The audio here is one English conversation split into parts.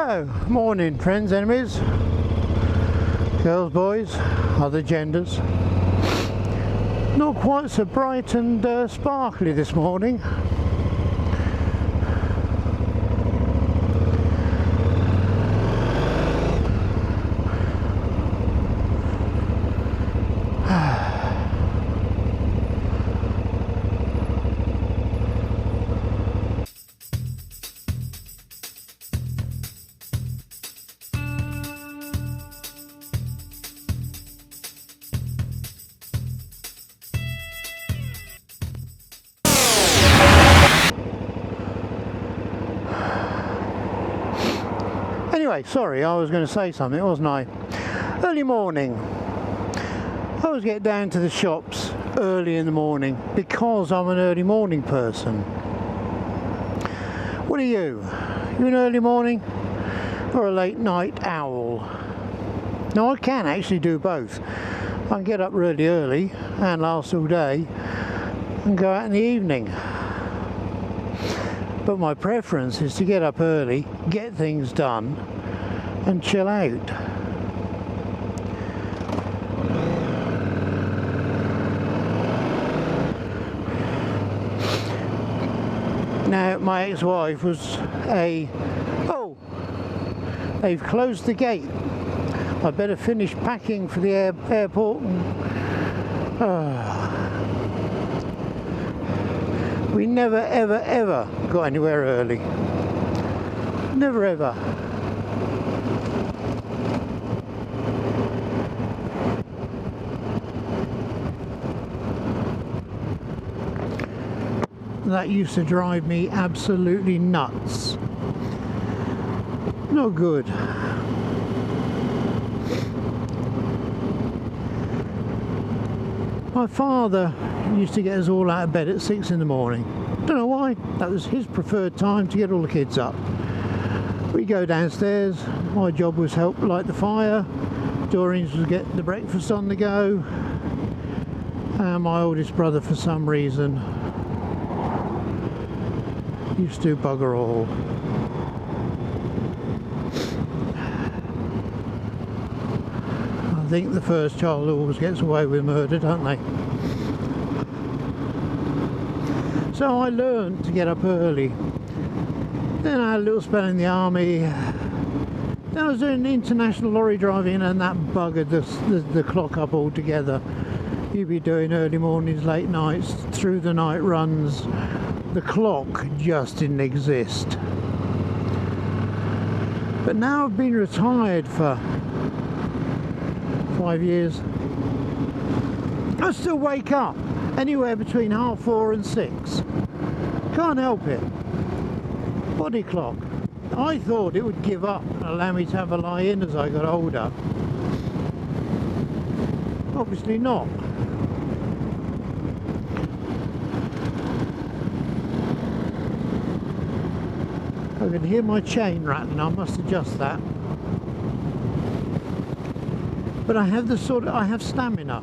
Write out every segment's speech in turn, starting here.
So, morning friends, enemies, girls, boys, other genders. Not quite so bright and sparkly this morning. Anyway, sorry, I was going to say something, wasn't I? Early morning. I always get down to the shops early in the morning because I'm an early morning person. What are you? You an early morning or a late night owl? No, I can actually do both. I can get up really early and last all day and go out in the evening. But my preference is to get up early, get things done and chill out. Now my ex-wife was they've closed the gate. I better finish packing for the airport. We never ever got anywhere early. Never ever. That used to drive me absolutely nuts. No good. My father used to get us all out of bed at 6 in the morning. Don't know why, that was his preferred time to get all the kids up. We go downstairs, my job was help light the fire, Doreen's was get the breakfast on the go, and my oldest brother for some reason used to bugger all. I think the first child always gets away with murder, don't they? So I learned to get up early. Then I had a little spell in the army. Then I was doing international lorry driving and that buggered the clock up altogether. You'd be doing early mornings, late nights, through the night runs. The clock just didn't exist. But now I've been retired for 5 years. I still wake up anywhere between 4:30 and 6. Can't help it. Body clock. I thought it would give up and allow me to have a lie in as I got older. Obviously not. I can hear my chain rattling, I must adjust that. But I have stamina.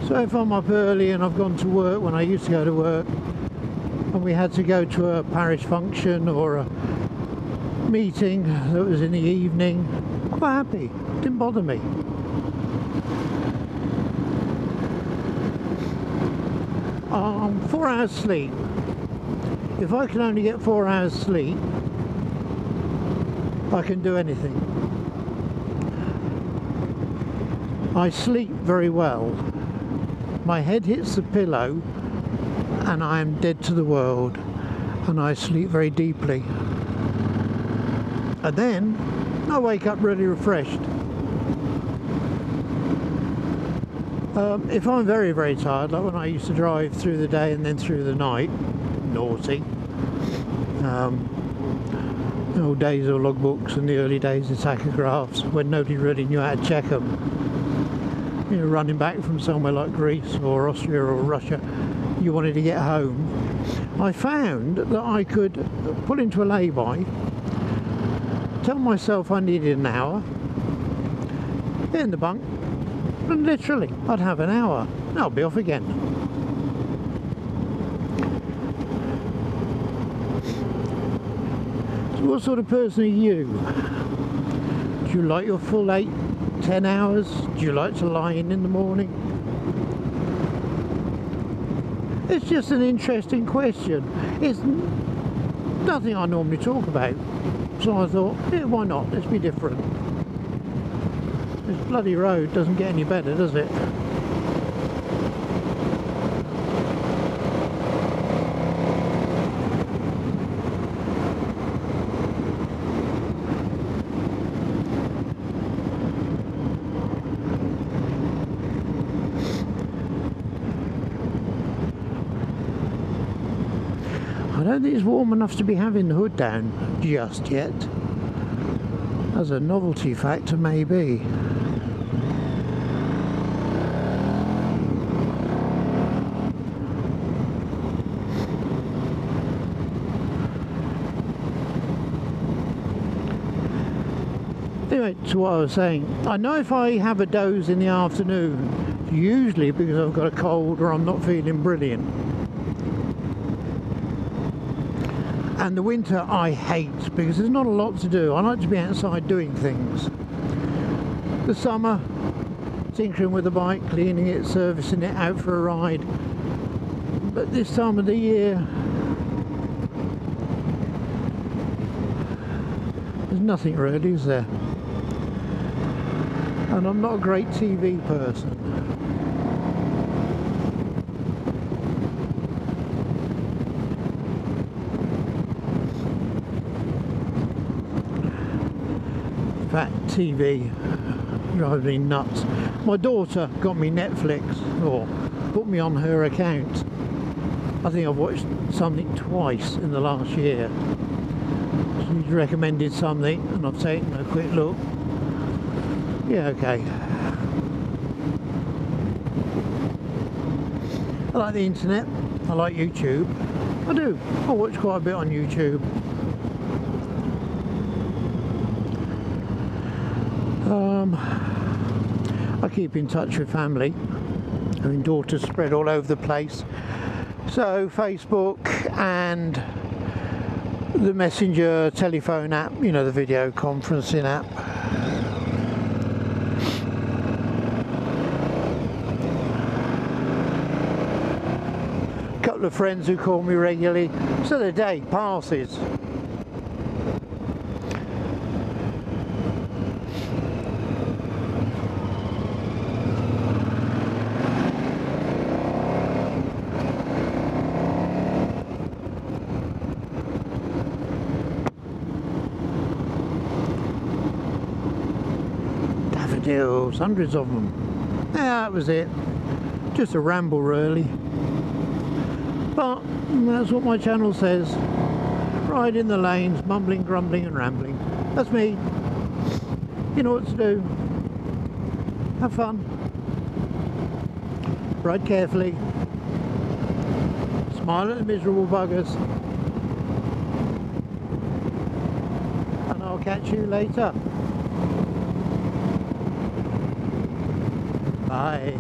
So if I'm up early and I've gone to work when I used to go to work, and we had to go to a parish function or a meeting that was in the evening, I'm quite happy, didn't bother me. 4 hours sleep. If I can only get 4 hours sleep, I can do anything. I sleep very well. My head hits the pillow and I am dead to the world, and I sleep very deeply. And then I wake up really refreshed. If I'm very tired, like when I used to drive through the day and then through the night, naughty. The old days of logbooks and the early days of tachographs when nobody really knew how to check them. You know, running back from somewhere like Greece or Austria or Russia, you wanted to get home. I found that I could pull into a lay-by, tell myself I needed an hour, get in the bunk, and literally I'd have an hour and I'll be off again. what sort of person are you? Do you like your full 8-10 hours? Do you like to lie in the morning? It's just an interesting question. It's nothing I normally talk about. So I thought, yeah, why not? Let's be different. This bloody road doesn't get any better, does it? I don't think it's warm enough to be having the hood down just yet. As a novelty factor, maybe. Anyway, to what I was saying, I know if I have a doze in the afternoon, usually because I've got a cold or I'm not feeling brilliant. And the winter I hate because there's not a lot to do. I like to be outside doing things. The summer, tinkering with the bike, cleaning it, servicing it, out for a ride. But this time of the year, there's nothing really, is there? And I'm not a great TV person. That TV drives me nuts. My daughter got me Netflix, or put me on her account. I think I've watched something twice in the last year. She's recommended something and I've taken a quick look. Yeah, okay. I like the internet. I like YouTube. I do. I watch quite a bit on YouTube. I keep in touch with family. I mean, daughters spread all over the place. So Facebook and the Messenger telephone app, you know, the video conferencing app. A couple of friends who call me regularly, so the day passes. Hundreds of them. Yeah, that was it. Just a ramble really. But that's what my channel says. Ride in the lanes, mumbling, grumbling and rambling. That's me. You know what to do. Have fun. Ride carefully. Smile at the miserable buggers. And I'll catch you later. Bye.